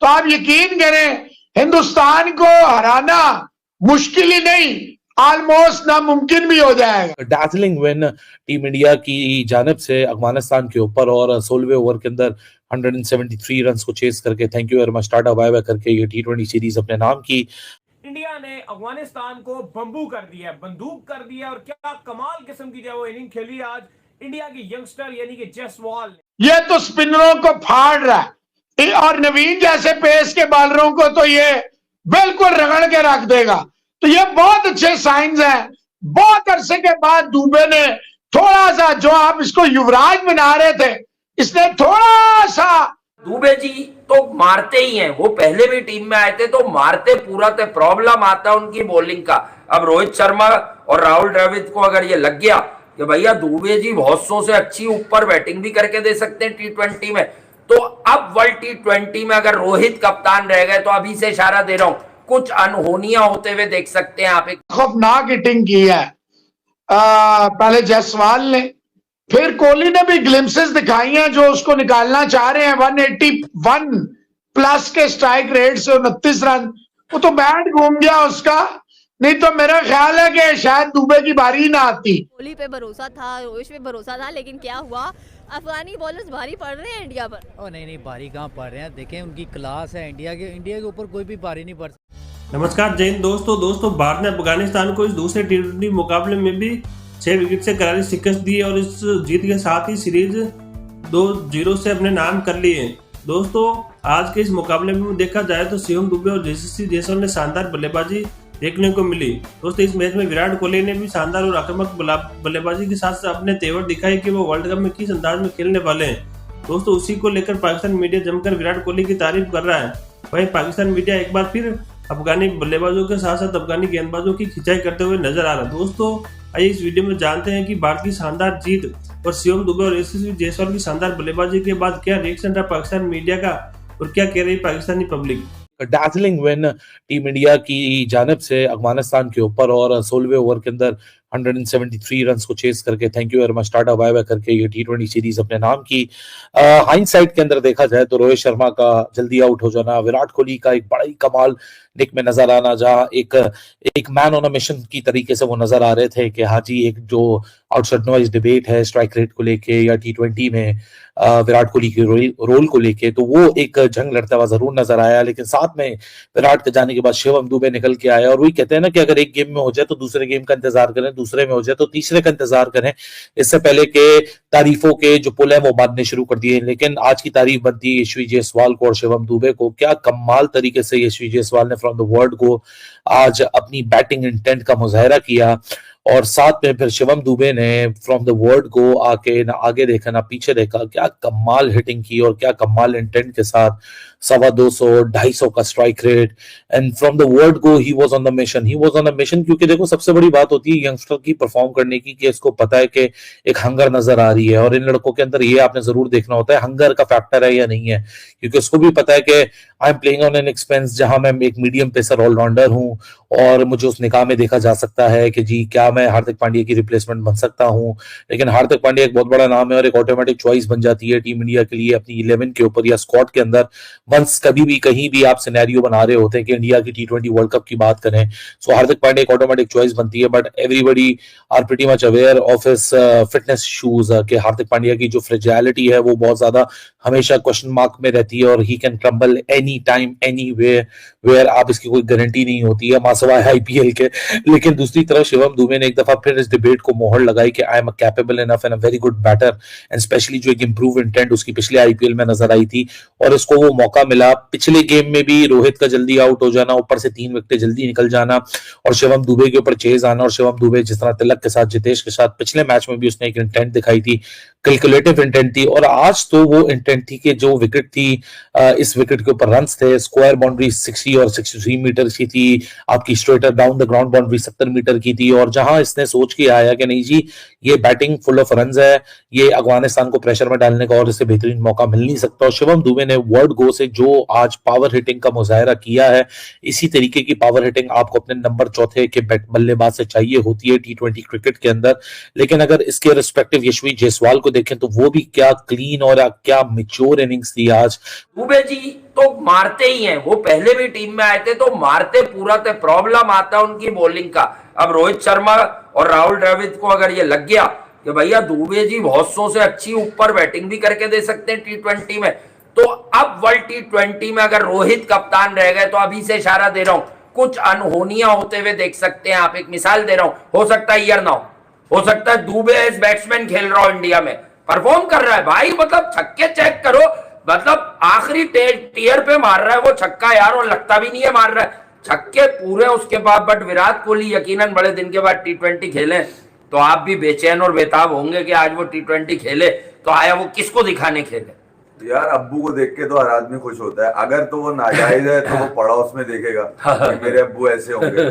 तो आप यकीन करें हिंदुस्तान को हराना मुश्किल ही नहीं, ऑलमोस्ट नामुमकिन भी हो जाएगा। डार्जिलिंग विन टीम इंडिया की जानिब से अफगानिस्तान के ऊपर और 16वें ओवर के अंदर 173 रन को चेस करके thank you very much tata bye bye करके ये T20 सीरीज अपने नाम की। इंडिया ने अफगानिस्तान को बंबू कर दिया, बंदूक कर दिया, और क्या कमाल किस्म की जो वो इनिंग खेली आज इंडिया की यंगस्टर यानी कि जसवाल। ये तो स्पिनरों को फाड़ रहा है और नवीन जैसे पेस के बॉलरों को तो ये बिल्कुल रगड़ के रख देगा। तो ये बहुत अच्छे साइंस हैं। बहुत अरसे के बाद दुबे ने थोड़ा सा, जो आप इसको युवराज बना रहे थे, इसने थोड़ा सा, दुबे जी तो मारते ही हैं, वो पहले भी टीम में आए थे तो मारते पूरा थे। प्रॉब्लम आता है उनकी बॉलिंग का। अब रोहित शर्मा और राहुल द्रविड़ को अगर ये लग गया कि भैया दुबे जी बहुत सौ से अच्छी ऊपर बैटिंग भी करके दे सकते हैं T20 में, तो अब वर्ल्ड T20 में अगर रोहित कप्तान रह गए तो अभी से इशारा दे रहा हूं, कुछ अनहोनियां होते हुए देख सकते हैं आप। एक खौफनाक हिटिंग की है पहले जायसवाल ने, फिर कोहली ने भी ग्लिम्सेस दिखाई हैं जो उसको निकालना चाह रहे हैं। 181 प्लस के स्ट्राइक रेट से 29 रन, वो तो बैट घूम गया उसका, नहीं तो मेरा ख्याल है कि शायद दुबे की बारी ना आती। कोहली पे भरोसा था, रोहित पे भरोसा था, लेकिन क्या हुआ, अफगानी बॉलर्स भारी पड़ रहे हैं इंडिया पर। नहीं भारी कहाँ पड़ रहे हैं, देखें उनकी क्लास है। इंडिया के ऊपर कोई भी भारी नहीं पड़। नमस्कार जय हिंद दोस्तों, भारत ने अफगानिस्तान को इस दूसरे T20 मुकाबले में भी 6 विकेट से करारी शिकस्त दी और इस जीत के साथ ही सीरीज 2-0 से अपने नाम कर लिए। दोस्तों आज के इस मुकाबले में देखा जाए तो शिवम दुबे और यशस्वी जायसवाल ने शानदार बल्लेबाजी देखने को मिली। दोस्तों इस मैच में विराट कोहली ने भी शानदार और आक्रामक बल्लेबाजी के साथ अपने तेवर दिखाई कि वो वर्ल्ड कप में किस अंदाज में खेलने वाले हैं। दोस्तों उसी को लेकर पाकिस्तान मीडिया जमकर विराट कोहली की तारीफ कर रहा है। वहीं पाकिस्तान मीडिया एक बार फिर अफगानी बल्लेबाजों के साथ साथ अफगानी गेंदबाजों की खिंचाई करते हुए नजर आ रहा है। दोस्तों आइए इस वीडियो में जानते हैं कि भारत की शानदार जीत और शिवम दुबे और यशस्वी जायसवाल की शानदार बल्लेबाजी के बाद क्या रिएक्शन रहा पाकिस्तान मीडिया का और क्या कह रही Pakistani public. Darjeeling win team India की जानिब से अफगानिस्तान के ऊपर और 16वें ओवर के अंदर 173 रन को चेस करके thank you very much tata bye bye करके ये T20 सीरीज अपने नाम की। हाइंडसाइट के अंदर देखा जाए तो रोहित शर्मा का जल्दी आउट हो जाना, विराट कोहली का एक बड़ा ही कमाल निक में नजर आना, जहां एक मैन ऑन अ मिशन की तरीके से वो नजर आ रहे थे कि हाँ जी एक जो आउटसाइड नॉइज डिबेट है स्ट्राइक रेट को लेके या T20 में विराट कोहली के रोल को लेके, तो वो एक जंग लड़ता हुआ जरूर नजर आया। लेकिन साथ में विराट के जाने के बाद शिवम दुबे निकल के आया और वही कहते हैं ना कि अगर एक गेम में हो जाए तो दूसरे गेम का इंतजार करें, दूसरे में हो जाए तो तीसरे का इंतजार करें। इससे पहले के तारीफों के जो पुल है वो बांधने शुरू कर दिए, लेकिन आज की तारीफ बनती है यशस्वी जायसवाल को और शिवम दुबे को। क्या कमाल तरीके से यशस्वी जायसवाल ने फ्रॉम द वर्ल्ड को आज अपनी बैटिंग इंटेंट का मुजाहरा किया और साथ में फिर शिवम दुबे ने फ्रॉम द वर्ल्ड को आके ना आगे देखा ना पीछे देखा, क्या कमाल हिटिंग की और क्या कमाल इंटेंट के साथ 250-250 का strike rate. And from the world को ही वाज ऑन द मिशन, क्योंकि देखो सबसे बड़ी बात होती है यंगस्टर की परफॉर्म करने की कि इसको पता है कि एक हंगर नजर आ रही है, और इन लड़कों के अंदर ये आपने जरूर देखना होता है हंगर का फैक्टर है या नहीं है, क्योंकि उसको भी पता है कि I am playing on an expense, जहां मैं एक मीडियम पेसर ऑलराउंडर हूं और मुझे उस निगाह में देखा जा सकता है कि जी क्या मैं हार्दिक पांड्या की रिप्लेसमेंट बन सकता हूं। लेकिन हार्दिक पांड्या एक बहुत बड़ा नाम है और एक ऑटोमेटिक चॉइस बन जाती है टीम इंडिया के लिए अपनी 11 के ऊपर या स्क्वाड के अंदर। वंस कभी भी कहीं भी आप सिनेरियो बना रहे होते हैं कि इंडिया की T20 वर्ल्ड कप की बात करें, सो हार्दिक पांड्या एक ऑटोमेटिक चॉइस बनती है। But everybody are pretty much aware of his fitness issues कि हार्दिक पांड्या की जो फ्रेजाइलिटी है वो बहुत ज्यादा हमेशा क्वेश्चन मार्क में रहती है और he can crumble any time anywhere, आप इसकी कोई गारंटी नहीं होती है मासवाए IPL के। लेकिन दूसरी तरफ शिवम दुबे ने एक दफा फिर इस डिबेट को मोहर लगाई कि I am capable enough and a very good batter, and specially जो एक इंप्रूव इंटेंट उसकी पिछले IPL में नजर आई थी और इसको वो मौका मिला। पिछले गेम में भी रोहित का जल्दी आउट हो जाना, ऊपर से 3 विकेट जल्दी निकल जाना और शिवम दुबे के ऊपर चेज आना, और शिवम दुबे जिस तरह तिलक के साथ जितेश के साथ पिछले मैच में भी उसने एक इंटेंट दिखाई थी, कैलकुलेटिव इंटेंट थी, और आज तो वो इंटेंट थी कि जो विकेट थी इस विकेट के ऊपर रन्स थे, स्क्वायर बाउंड्री 60 और 63 मीटर की थी, आपकी straighter down the ground boundary 70 metre की थी, और जहां इसने सोच के आया कि नहीं जी ये बैटिंग फुल ऑफ रन्स है, ये अफगानिस्तान को प्रेशर में डालने का और इससे बेहतरीन मौका मिल नहीं सकता। और शिवम दुबे ने वर्ल्ड गो से जो आज पावर हिटिंग का मुजाहरा किया है, इसी तरीके की पावर हिटिंग आपको अपने नंबर चौथे के बल्लेबाज से चाहिए होती है T20 क्रिकेट के अंदर। लेकिन अगर इसके रिस्पेक्टिव यशस्वी जायसवाल को देखें तो वो भी क्या क्लीन और क्या मैच्योर इनिंग्स थी आज। दुबे जी तो मारते ही हैं। वो पहले भी टीम में आए थे तो मारते पूरा थे। प्रॉब्लम आता है उनकी बॉलिंग का। अब रोहित शर्मा और राहुल द्रविड़ को अगर ये लग गया कि भैया दुबे जी बहुत सौ से अच्छी ऊपर बैटिंग भी करके दे सकते हैं T20 में, तो अब वर्ल्ड T20 में अगर रोहित कप्तान रह गए तो अभी से इशारा दे रहा हूं, कुछ अनहोनियां होते हुए देख सकते हैं आप। एक मिसाल दे रहा हूं, हो सकता है ईयर ना हो सकता है दुबे एज बैट्समैन खेल रहा हो इंडिया में, परफॉर्म कर रहा है भाई, मतलब छक्के चेक करो, मतलब आखिरी टीयर पे मार रहा है वो छक्का यार, और लगता भी नहीं है मार रहा है छक्के पूरे उसके बाद। बट विराट कोहली यकीनन बड़े दिन के बाद T20 खेले तो आप भी बेचैन और बेताब होंगे कि आज वो T20 खेले तो आया वो किसको दिखाने खेले। यार अब्बू को देख के तो हर आदमी खुश होता है, अगर तो वो नाजायज है तो वो पड़ोस में देखेगा कि मेरे अब्बू ऐसे होंगे,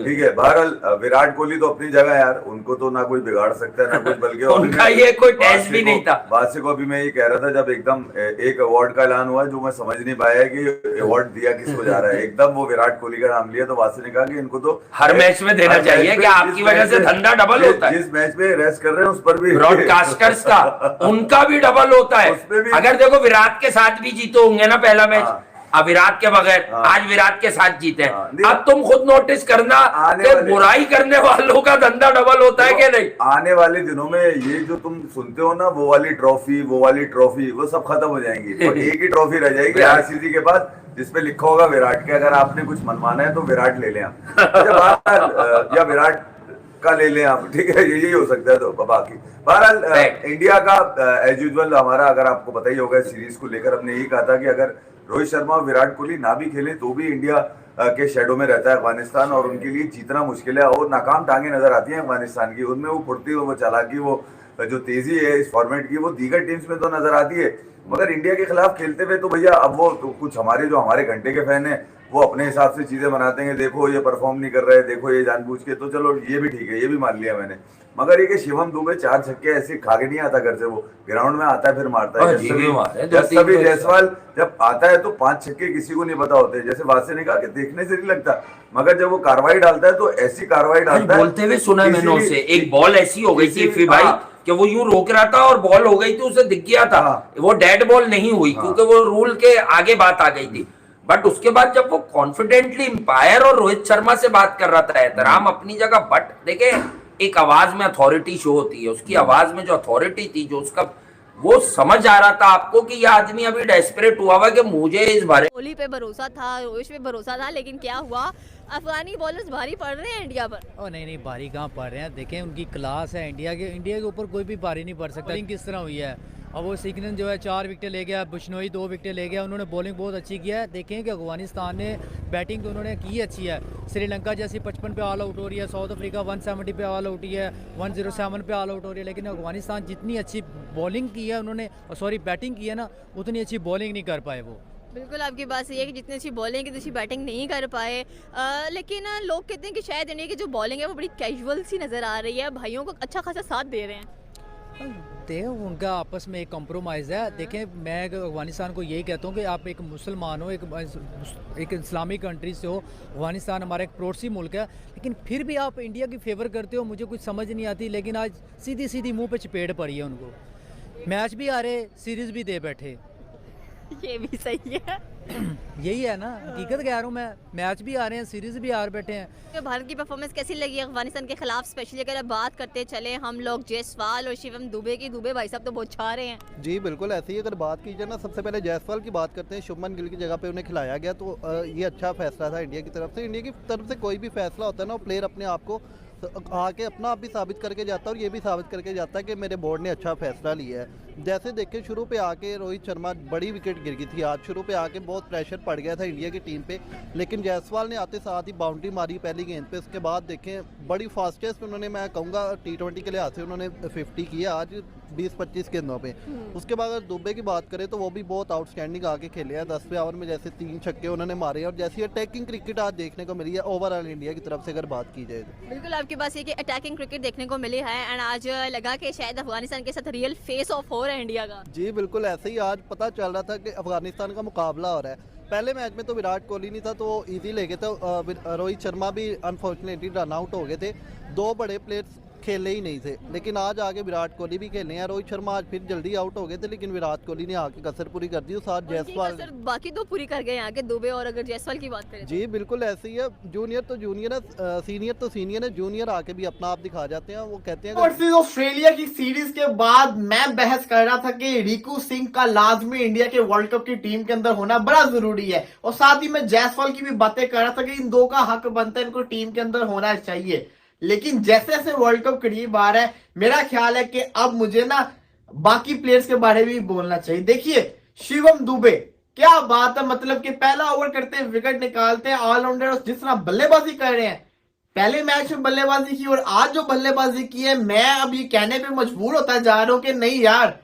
ठीक है। बहरहाल विराट कोहली तो अपनी जगह यार, उनको तो ना कोई बिगाड़ सकता है ना कुछ, बल्कि उनका ये कोई टेस्ट भी नहीं था। बादशाह को अभी मैं ये कह रहा था जब एकदम एक अवार्ड का ऐलान हुआ जो मैं समझ नहीं पाया कि अवार्ड दिया किसको जा रहा है, एकदम वो विराट कोहली का नाम लिया तो बादशाह ने कहा कि इनको तो हर मैच में देना चाहिए कि आपकी वजह से धंधा डबल होता है। जिस मैच में रेस्ट कर रहे हैं उस पर भी ब्रॉडकास्टर्स का उनका भी डबल होता है। अगर देखो विराट के साथ भी जीते होंगे ना पहला मैच, अब विराट के बगैर आज विराट के साथ जीते हैं। अब तुम खुद नोटिस करना कि बुराई करने वालों का धंधा डबल होता है कि नहीं। आने वाले दिनों में ये जो तुम सुनते हो ना वो वाली ट्रॉफी वो सब खत्म हो जाएंगी, तो एक ही ट्रॉफी रह जाएगी आरसीबी के पास जिसपे लिखा होगा विराट के। अगर आपने कुछ मनवाना है तो विराट ले लें आप, या विराट का ले लें आप, ठीक है, यही हो सकता है। तो बाकी बहरहाल इंडिया का एज यूजुअल हमारा, अगर आपको पता ही होगा सीरीज को लेकर हमने यही कहा था कि अगर रोहित शर्मा और विराट कोहली ना भी खेले तो भी इंडिया के शेडो में रहता है अफगानिस्तान, और उनके लिए जीतना मुश्किल है। और नाकाम टांगे नजर आती हैं अफगानिस्तान की, उनमें वो फुर्ती, वो चालाकी, वो जो तेजी है इस फॉर्मेट की वो दीगर टीम्स में तो नजर आती है, मगर इंडिया के खिलाफ खेलते हुए तो भैया अब वो तो कुछ हमारे घंटे के फैन है वो अपने हिसाब से चीजें बनाते हैं, देखो ये परफॉर्म नहीं कर रहे, देखो ये जानबूझ के, तो चलो ये भी ठीक है, ये भी मान लिया मैंने। मगर ये कि शिवम दुबे 4 छक्के ऐसे खा के नहीं आता घर से, वो ग्राउंड में आता है फिर मारता है। जसप्रीत जायसवाल जब आता है तो 5 छक्के किसी को नहीं पता होते, जैसे वासे ने कहा कि देखने से नहीं लगता, मगर जब वो कार्रवाई डालता है तो ऐसी कार्रवाई डालता है। बोलते हुए सुना मैंने उससे, एक बॉल ऐसी हो गई थी भाई कि वो यूं रोक रहा था और बॉल हो गई थी, उसे दिख गया था वो डेड बॉल नहीं हुई क्योंकि वो रूल के आगे बात आ गई थी। बट उसके बाद जब वो कॉन्फिडेंटली अंपायर और रोहित शर्मा से बात कर रहा था, एहतराम अपनी जगह, बट देखे एक आवाज में अथॉरिटी शो होती है, उसकी आवाज में जो अथॉरिटी थी, जो उसका वो समझ आ रहा था आपको कि यह आदमी अभी डेस्परेट हुआ हुआ कि मुझे इस बारे कोहली पे भरोसा था, रोहित पे भरोसा था, लेकिन क्या हुआ, अफगानी बॉलर्स भारी पड़ रहे हैं इंडिया पर। और नहीं भारी कहाँ पड़ रहे हैं, देखें उनकी क्लास है इंडिया के ऊपर कोई भी भारी नहीं पड़ सकता। बॉलिंग किस तरह हुई है, अब वो सिकनन जो है 4 विकेट ले गया, बिश्नोई 2 विकेट ले गया, उन्होंने बॉलिंग बहुत अच्छी किया है। देखें कि अफगानिस्तान ने बैटिंग तो उन्होंने की अच्छी है, श्रीलंका जैसी 55 पे ऑल आउट हो रही है, साउथ अफ्रीका 170 पे ऑल आउट है, 107 पे ऑल आउट हो रही है, लेकिन अफगानिस्तान जितनी अच्छी बॉलिंग की है उन्होंने, सॉरी बैटिंग की है ना, उतनी अच्छी बॉलिंग नहीं कर पाए वो। बिल्कुल आपकी बात सही है कि जितनी अच्छी बॉलिंग की अच्छी बैटिंग नहीं कर पाए, लेकिन लोग कहते हैं कि शायद इंडिया की जो बॉलिंग है वो बड़ी कैजुअल सी नज़र आ रही है, भाइयों को अच्छा खासा साथ दे रहे हैं। देखें उनका आपस में एक कॉम्प्रोमाइज़ है। देखें मैं अफगानिस्तान को यही कहता हूँ कि आप एक मुसलमान हो, एक इस्लामिक कंट्री से हो, अफगानिस्तान हमारा एक पड़ोसी मुल्क है, लेकिन फिर भी आप इंडिया की फेवर करते हो, मुझे कुछ समझ नहीं आती। लेकिन आज सीधी मुंह पे चपेट पड़ी है उनको, मैच भी आ रहे, सीरीज़ भी दे बैठे। ये भी सही है यही है ना, हकीकत कह रहा हूँ मैं, मैच भी आ रहे हैं, सीरीज भी आ बैठे हैं। तो भारत की परफॉर्मेंस कैसी लगी अफगानिस्तान के खिलाफ, स्पेशली अगर बात करते चले हम लोग जायसवाल और शिवम दुबे की, दुबे भाई साहब तो बहुत छा रहे हैं। जी बिल्कुल, ऐसे ही अगर बात की जाए ना, सबसे पहले जायसवाल की बात करते हैं। शुभमन गिल की जगह पे उन्हें खिलाया गया तो ये अच्छा फैसला था इंडिया की तरफ से। इंडिया की तरफ से कोई भी फैसला होता है ना, वो प्लेयर अपने आप को आके अपना आप भी साबित करके जाता है, और ये भी साबित करके जाता है कि मेरे बोर्ड ने अच्छा फैसला लिया है। जैसे देखें शुरू पे आके रोहित शर्मा बड़ी विकेट गिर गई थी आज, शुरू पे आके बहुत प्रेशर पड़ गया था इंडिया की टीम पे, लेकिन जायसवाल ने आते साथ ही बाउंड्री मारी पहली गेंद पे। उसके बाद देखें बड़ी फास्टेस्ट उन्होंने, मैं कहूँगा T20 के लिहाज से उन्होंने 50 किया आज 20-25 गेंदों पे। उसके बाद अगर दुबे की बात करें तो वो भी बहुत आउटस्टैंडिंग आके खेले हैं, 10वें ओवर में जैसे 3 छक्के उन्होंने मारे, और जैसी अटैकिंग क्रिकेट आज देखने को मिली है ओवरऑल इंडिया की तरफ से अगर बात की जाए तो। बिल्कुल आपके पास ये कि अटैकिंग क्रिकेट देखने को मिली है, एंड आज लगा कि शायद अफगानिस्तान के साथ रियल फेस ऑफ हो रहा है इंडिया का। जी बिल्कुल, ऐसे ही आज पता चल रहा था कि अफगानिस्तान का मुकाबला हो रहा है। पहले मैच में तो विराट कोहली नहीं था तो वो ईजी ले गए थे, रोहित शर्मा भी अनफॉर्चुनेटली रन आउट हो गए थे। 2 बड़े प्लेयर्स खेले ही नहीं थे, लेकिन आज आगे विराट कोहली भी खेले हैं। रोहित शर्मा आज फिर जल्दी आउट हो गए थे, लेकिन विराट कोहली ने आके कसर पूरी कर दी। साथ उनकी जायसवाल कसर बाकी तो पूरी कर गए यहाँ के दुबे, और अगर जायसवाल की बात करें तो जी बिल्कुल ऐसे ही है। जूनियर तो जूनियर है, सीनियर तो सीनियर है, जूनियर आके भी अपना आप दिखा जाते हैं। वो कहते हैं वर्सेस ऑस्ट्रेलिया की सीरीज के बाद मैं बहस कर रहा था कि रिकू सिंह का लाजमी इंडिया के वर्ल्ड कप की टीम के अंदर होना बड़ा जरूरी है, और साथ ही मैं जायसवाल की भी बातें कर रहा था कि इन दो का हक बनता है, इनको टीम के अंदर होना चाहिए। लेकिन जैसे जैसे वर्ल्ड कप करीब आ रहा है, मेरा ख्याल है कि अब मुझे ना बाकी प्लेयर्स के बारे में भी बोलना चाहिए। देखिए शिवम दुबे, क्या बात है, मतलब कि पहला ओवर करते हैं विकेट निकालते हैं, ऑलराउंडर जिस तरह बल्लेबाजी कर रहे हैं, पहले मैच में बल्लेबाजी की और आज जो बल्लेबाजी की है, मैं अब ये कहने पे मजबूर होता जा रहा हूं कि नहीं यार,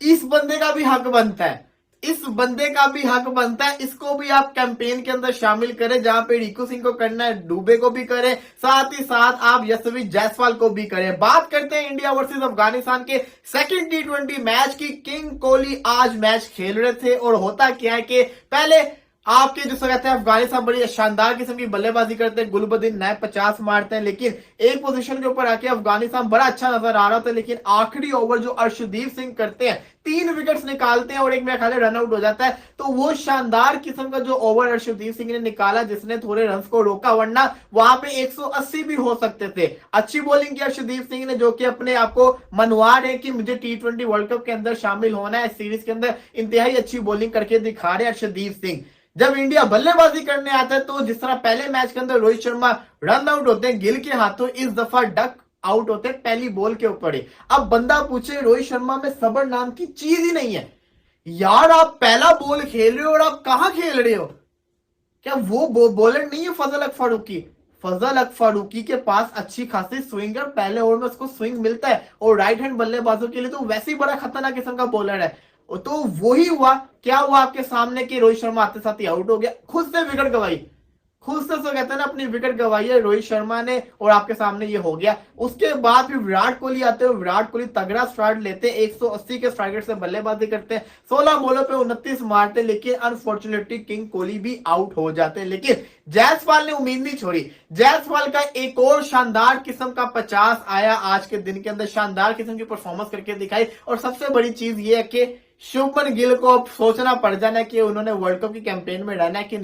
इस बंदे का भी हक बनता है, इस बंदे का भी हक बनता है। इसको भी आप कैंपेन के अंदर शामिल करें, जहां पे रिकू सिंह को करना है, दुबे को भी करें, साथ ही साथ आप यशस्वी जायसवाल को भी करें। बात करते हैं इंडिया वर्सेस अफगानिस्तान के सेकंड टी20 मैच की। किंग कोहली आज मैच खेल रहे थे, और होता क्या है कि पहले आपके जो कहते हैं अफगानिस्तान बड़ी शानदार किस्म की बल्लेबाजी करते हैं, गुलबदीन नए 50 मारते हैं, लेकिन एक पोजीशन के ऊपर आके अफगानिस्तान बड़ा अच्छा नजर आ रहा था, लेकिन आखिरी ओवर जो अर्शदीप सिंह करते हैं, 3 विकेट्स निकालते हैं और एक मेरा ख्याल है रन आउट हो जाता है। तो वो शानदार किस्म का जो ओवर अर्शदीप सिंह ने निकाला, जिसने थोड़े रन को रोका, वरना वहां पे 180 भी हो सकते थे। अच्छी बॉलिंग की अर्शदीप सिंह ने, जो कि अपने आप को मनवा रहे कि मुझे टी20 वर्ल्ड कप के अंदर शामिल होना है, सीरीज के अंदर इंतहाई अच्छी बॉलिंग करके दिखा रहे हैं अर्शदीप सिंह। जब इंडिया बल्लेबाजी करने आता है, तो जिस तरह पहले मैच के अंदर रोहित शर्मा रन आउट होते हैं गिल के हाथों, इस दफा डक आउट होते हैं पहली बॉल के ऊपर ही। अब बंदा पूछे रोहित शर्मा में सब्र नाम की चीज ही नहीं है यार, आप पहला बॉल खेल रहे हो और आप कहां खेल रहे हो? क्या वो बॉलर नहीं है फजल हक फारूकी? फजल हक फारूकी के पास अच्छी खासी स्विंग है, पहले ओवर में उसको स्विंग मिलता है, और राइट हैंड बल्लेबाजों के लिए तो वैसे ही बड़ा खतरनाक किस्म का बॉलर है। तो वही हुआ, क्या हुआ आपके सामने कि रोहित शर्मा आते साथ ही आउट हो गया, खुद से विकेट गवाई, खुद से कहते हैं ना अपनी विकेट गवाई है रोहित शर्मा ने, और आपके सामने ये हो गया। उसके बाद फिर विराट कोहली आते हैं, विराट कोहली तगड़ा स्टार्ट लेते हैं, 180 के स्ट्राइक रेट से बल्लेबाजी करते हैं, 16 बॉलों पे 29 मारते हैं, लेकिन अनफॉर्चुनेटली किंग कोहली भी आउट हो जाते हैं। लेकिन जायसवाल ने उम्मीद नहीं छोड़ी, जायसवाल का एक और शानदार किस्म का 50 आया आज के दिन के अंदर, शानदार किस्म की परफॉर्मेंस करके दिखाई। और सबसे बड़ी चीज ये है कि शुभमन गिल को अब सोचना पड़ जाना कि उन्होंने वर्ल्ड कप की कैंपेन में रहना है कि नहीं।